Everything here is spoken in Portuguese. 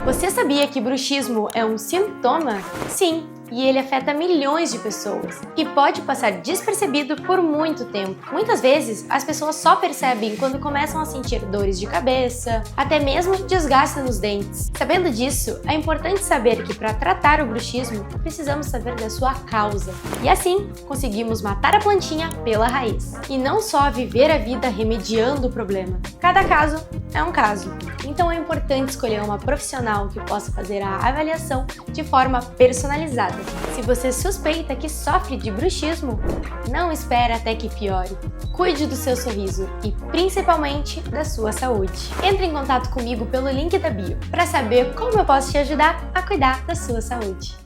Você sabia que bruxismo é um sintoma? Sim, e ele afeta milhões de pessoas e pode passar despercebido por muito tempo. Muitas vezes, as pessoas só percebem quando começam a sentir dores de cabeça, até mesmo desgaste nos dentes. Sabendo disso, é importante saber que para tratar o bruxismo, precisamos saber da sua causa. E assim, conseguimos matar a plantinha pela raiz. E não só viver a vida remediando o problema. Cada caso é um caso. Então é importante escolher uma profissional que possa fazer a avaliação de forma personalizada. Se você suspeita que sofre de bruxismo, não espere até que piore. Cuide do seu sorriso e principalmente da sua saúde. Entre em contato comigo pelo link da bio para saber como eu posso te ajudar a cuidar da sua saúde.